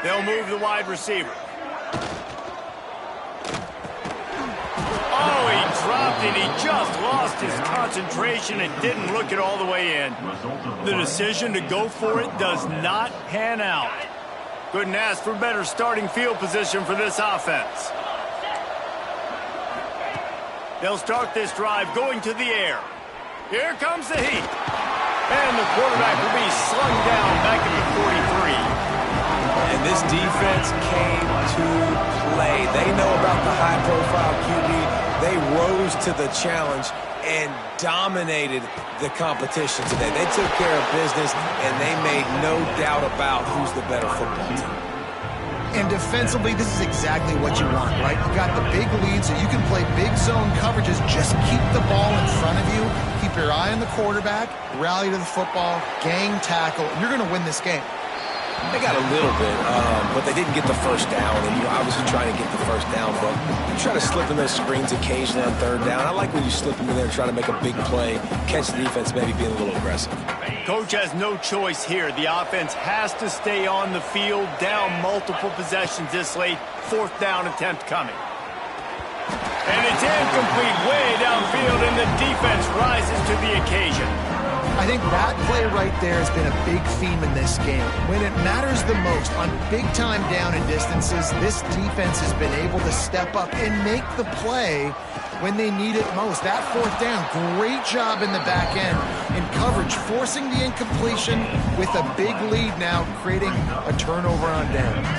They'll move the wide receiver. Oh, he dropped it. He just lost his concentration and didn't look it all the way in. The decision to go for it does not pan out. Couldn't ask for better starting field position for this offense. They'll start this drive going to the air. Here comes the heat. And the quarterback will be slung down back at the 43. And this defense came to play. They know about the high-profile QB. They rose to the challenge and dominated the competition today. They took care of business, and they made no doubt about who's the better football team. And defensively, this is exactly what you want, right? You got the big lead, so you can play big zone coverages. Just keep the ball in front of you. Keep your eye on the quarterback. Rally to the football. Gang tackle. You're going to win this game. They got a little bit, but they didn't get the first down, and you obviously trying to get the first down, but you try to slip in those screens occasionally on third down. I like when you slip them in there and try to make a big play, catch the defense maybe being a little aggressive. Coach has no choice here. The offense has to stay on the field, down multiple possessions this late. Fourth down attempt coming. And it's incomplete way downfield, and the defense rises to the occasion. I think that play right there has been a big theme in this game. When it matters the most, on big-time down and distances, this defense has been able to step up and make the play when they need it most. That fourth down, great job in the back end in coverage, forcing the incompletion with a big lead now, creating a turnover on downs.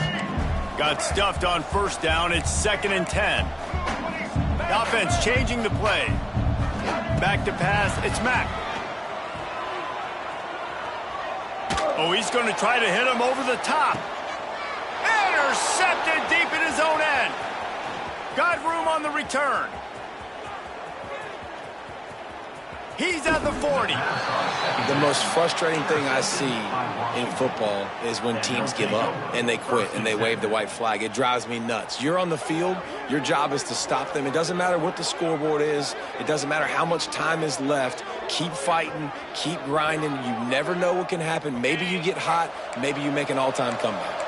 Got stuffed on first down. It's 2nd and 10. The offense changing the play. Back to pass. It's Mack. Oh, he's going to try to hit him over the top. Intercepted deep in his own end. Got room on the return. He's at the 40. The most frustrating thing I see in football is when teams give up and they quit and they wave the white flag. It drives me nuts. You're on the field. Your job is to stop them. It doesn't matter what the scoreboard is. It doesn't matter how much time is left. Keep fighting. Keep grinding. You never know what can happen. Maybe you get hot. Maybe you make an all-time comeback.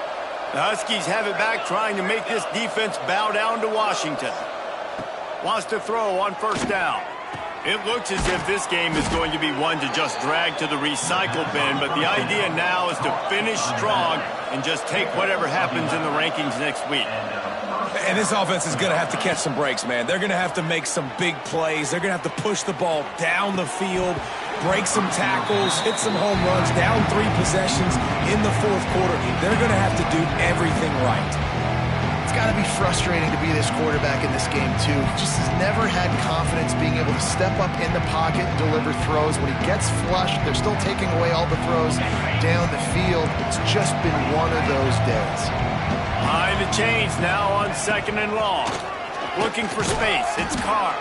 The Huskies have it back, trying to make this defense bow down to Washington. Wants to throw on first down. It looks as if this game is going to be one to just drag to the recycle bin, but the idea now is to finish strong and just take whatever happens in the rankings next week. And this offense is going to have to catch some breaks, man. They're going to have to make some big plays. They're going to have to push the ball down the field, break some tackles, hit some home runs, down 3 possessions in the fourth quarter. They're going to have to do everything right. It's got to be frustrating to be this quarterback in this game, too. He just has never had confidence being able to step up in the pocket and deliver throws. When he gets flushed, they're still taking away all the throws down the field. It's just been one of those days. Behind the chains now on 2nd and long. Looking for space. It's Carr.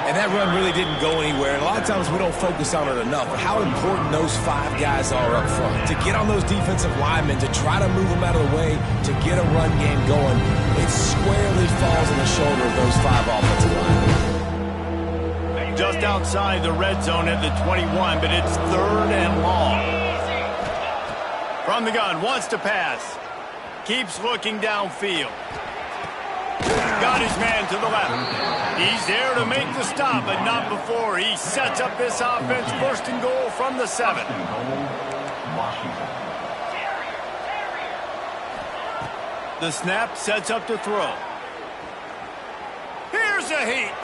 And that run really didn't go anywhere. And a lot of times we don't focus on it enough. How important those 5 guys are up front. To get on those defensive linemen, to try to move them out of the way, to get a run game going, it squarely falls on the shoulder of those 5 offensive linemen. Just outside the red zone at the 21, but it's 3rd and long. From the gun, wants to pass. Keeps looking downfield. Got his man to the left. He's there to make the stop, but not before he sets up this offense. 1st and goal from the 7. The snap sets up to throw. Here's a heat.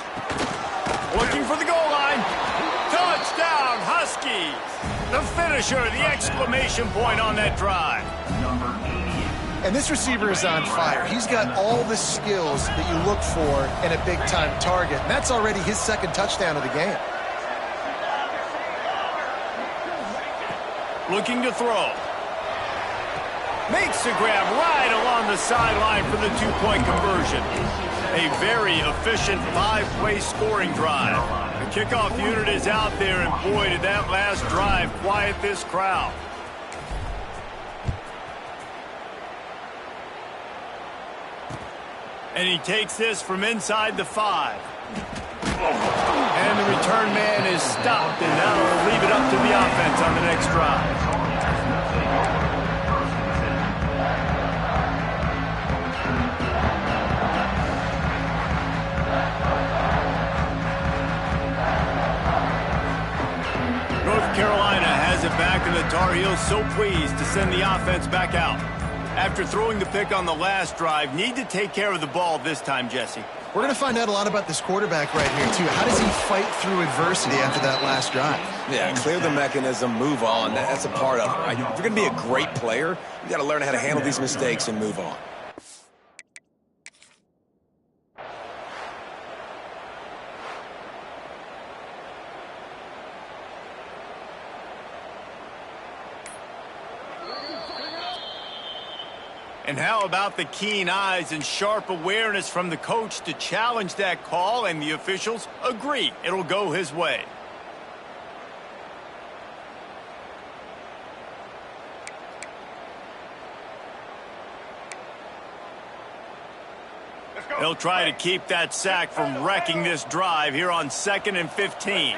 Looking for the goal line. Touchdown, Huskies. The finisher, the exclamation point on that drive. And this receiver is on fire. He's got all the skills that you look for in a big-time target. And that's already his 2nd touchdown of the game. Looking to throw. Makes the grab right along the sideline for the 2-point conversion. A very efficient 5-play scoring drive. The kickoff unit is out there, and boy, did that last drive quiet this crowd. And he takes this from inside the 5. And the return man is stopped, and now we'll leave it up to the offense on the next drive. North Carolina has it back, and the Tar Heels so pleased to send the offense back out. After throwing the pick on the last drive, need to take care of the ball this time, Jesse. We're going to find out a lot about this quarterback right here, too. How does he fight through adversity after that last drive? Yeah, clear the mechanism, move on. That's a part of it, right? If you're going to be a great player, you got to learn how to handle these mistakes and move on. And how about the keen eyes and sharp awareness from the coach to challenge that call, and the officials agree it'll go his way. They'll try to keep that sack from wrecking this drive here on 2nd and 15.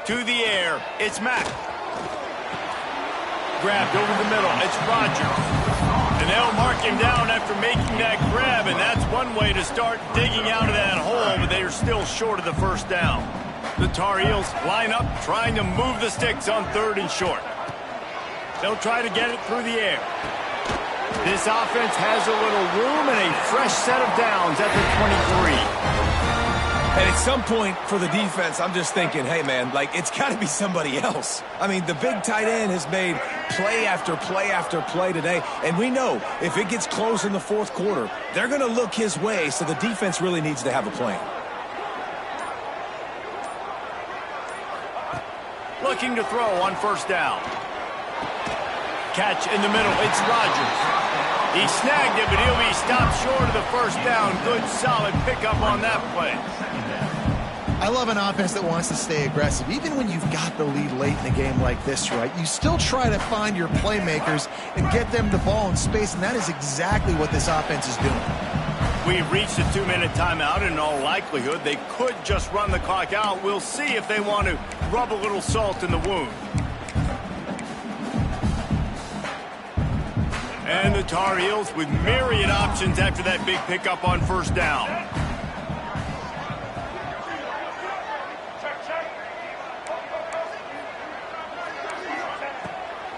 To the air, it's Mack. Grabbed over the middle, it's Rodgers. And they'll mark him down after making that grab, and that's one way to start digging out of that hole, but they are still short of the first down. The Tar Heels line up, trying to move the sticks on 3rd and short. They'll try to get it through the air. This offense has a little room and a fresh set of downs at the 23. And at some point for the defense, I'm just thinking, hey, man, like, it's got to be somebody else. I mean, the big tight end has made play after play after play today. And we know if it gets close in the 4th quarter, they're going to look his way, so the defense really needs to have a plan. Looking to throw on 1st down. Catch in the middle. It's Rodgers. He snagged it, but he'll be stopped short of the 1st down. Good, solid pickup on that play. I love an offense that wants to stay aggressive. Even when you've got the lead late in the game like this, right, you still try to find your playmakers and get them the ball in space, and that is exactly what this offense is doing. We've reached a 2-minute timeout, and in all likelihood, they could just run the clock out. We'll see if they want to rub a little salt in the wound. And the Tar Heels with myriad options after that big pickup on 1st down.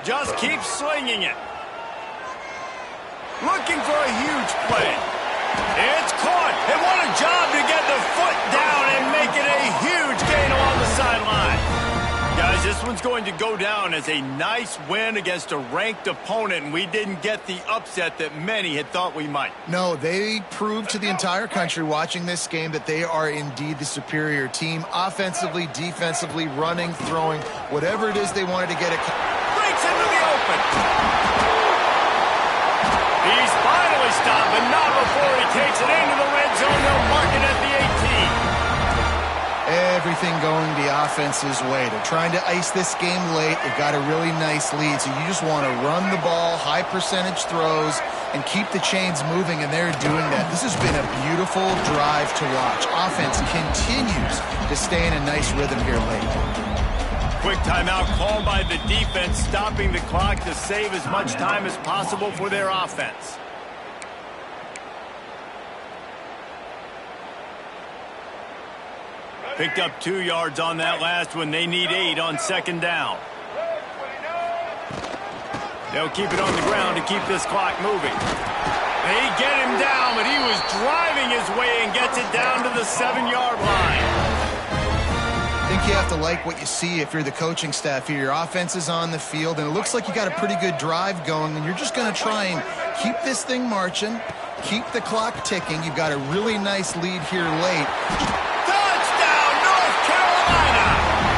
Just keep slinging it. Looking for a huge play. It's caught. And what a job to get the foot down and make it a huge gain along the sideline. Guys, this one's going to go down as a nice win against a ranked opponent, and we didn't get the upset that many had thought we might. No, they proved to the entire country watching this game that they are indeed the superior team. Offensively, defensively, running, throwing, whatever it is they wanted to get it. Breaks into the open. He's finally stopped, but not before he takes it into the red zone. They'll mark it at the 18. Everything going the offense's way. They're trying to ice this game late. They've got a really nice lead, so you just want to run the ball, high percentage throws, and keep the chains moving, and they're doing that. This has been a beautiful drive to watch. Offense continues to stay in a nice rhythm here late. Quick timeout called by the defense, stopping the clock to save as much time as possible for their offense. Picked up 2 yards on that last one. They need 8 on 2nd down. They'll keep it on the ground to keep this clock moving. They get him down, but he was driving his way and gets it down to the 7-yard line. I think you have to like what you see if you're the coaching staff here. Your offense is on the field, and it looks like you got a pretty good drive going, and you're just going to try and keep this thing marching, keep the clock ticking. You've got a really nice lead here late.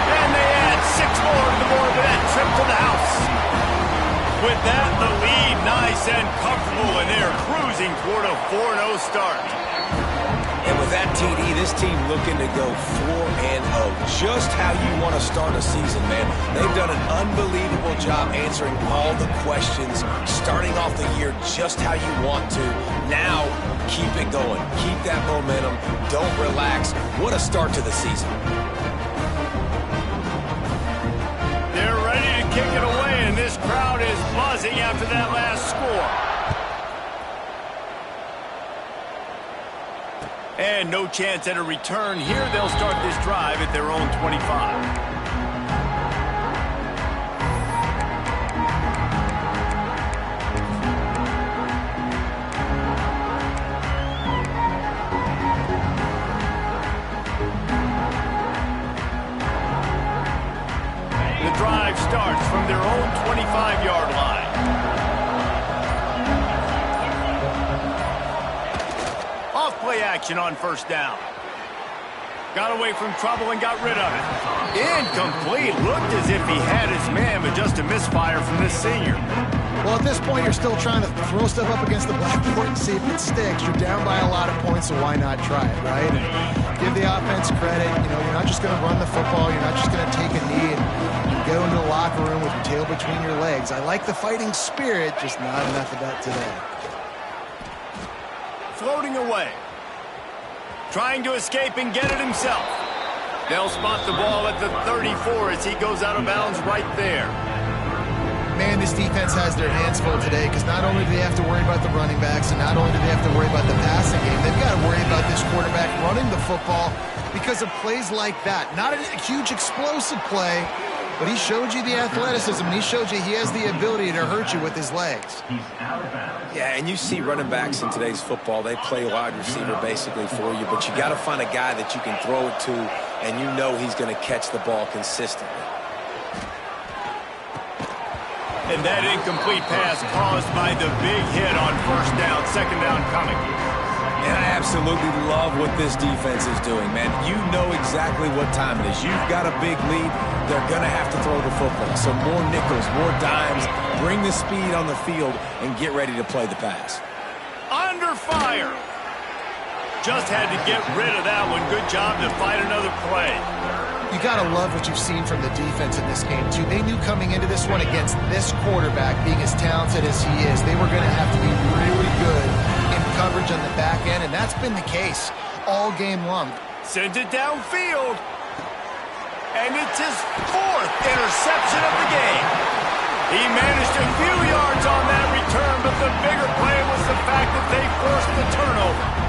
And they add 6 more to the board with that trip to the house. With that, the lead nice and comfortable, and they're cruising toward a 4-0 start. that TD, this team looking to go 4-0. Just how you want to start a season, man. They've done an unbelievable job answering all the questions, starting off the year just how you want to. Now, keep it going. Keep that momentum. Don't relax. What a start to the season. They're ready to kick it away, and this crowd is buzzing after that last score. And no chance at a return here. They'll start this drive at their own 25. The drive starts from their own 25-yard line. Off-play action on first down. Got away from trouble and got rid of it. Incomplete. Looked as if he had his man, but just a misfire from this senior. Well, at this point, you're still trying to throw stuff up against the blackboard and see if it sticks. You're down by a lot of points, so why not try it, right? And give the offense credit. You know, you're not just going to run the football. You're not just going to take a knee and go into the locker room with your tail between your legs. I like the fighting spirit, just not enough of that today. Floating away. Trying to escape and get it himself. They'll spot the ball at the 34 as he goes out of bounds right there. Man, this defense has their hands full today because not only do they have to worry about the running backs and not only do they have to worry about the passing game, they've got to worry about this quarterback running the football because of plays like that. Not a huge explosive play, but he showed you the athleticism. He showed you he has the ability to hurt you with his legs. Yeah, and you see running backs in today's football, they play wide receiver basically for you, but you got to find a guy that you can throw it to and you know he's going to catch the ball consistently. And that incomplete pass caused by the big hit on first down, second down coming. And I absolutely love what this defense is doing, man. You know exactly what time it is. You've got a big lead. They're going to have to throw the football. So more nickels, more dimes, bring the speed on the field, and get ready to play the pass. Under fire. Just had to get rid of that one. Good job to fight another play. You got to love what you've seen from the defense in this game, too. They knew coming into this one against this quarterback, being as talented as he is, they were going to have to be really good in coverage on the back end, and that's been the case all game long. Sends it downfield. And it's his fourth interception of the game. He managed a few yards on that return, but the bigger play was the fact that they forced the turnover.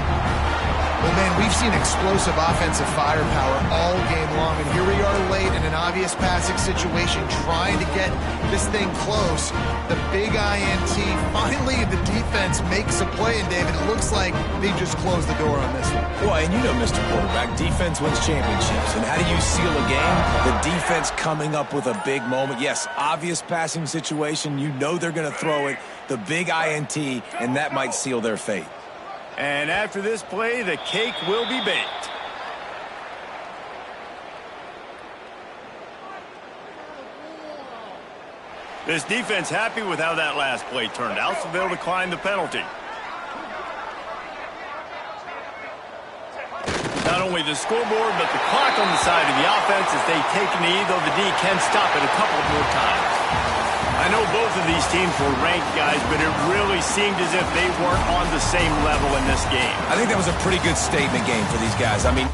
Well, man, we've seen explosive offensive firepower all game long, and here we are late in an obvious passing situation trying to get this thing close. The big INT, finally the defense makes a play, and David, it looks like they just closed the door on this one. Well, and you know, Mr. Quarterback, defense wins championships. And how do you seal a game? The defense coming up with a big moment. Yes, obvious passing situation. You know they're going to throw it. The big INT, and that might seal their fate. And after this play, the cake will be baked. This defense happy with how that last play turned out, so they'll decline the penalty. Not only the scoreboard, but the clock on the side of the offense as they take a knee, though the D can stop it a couple more times. I know both of these teams were ranked, guys, but it really seemed as if they weren't on the same level in this game. I think that was a pretty good statement game for these guys. I mean,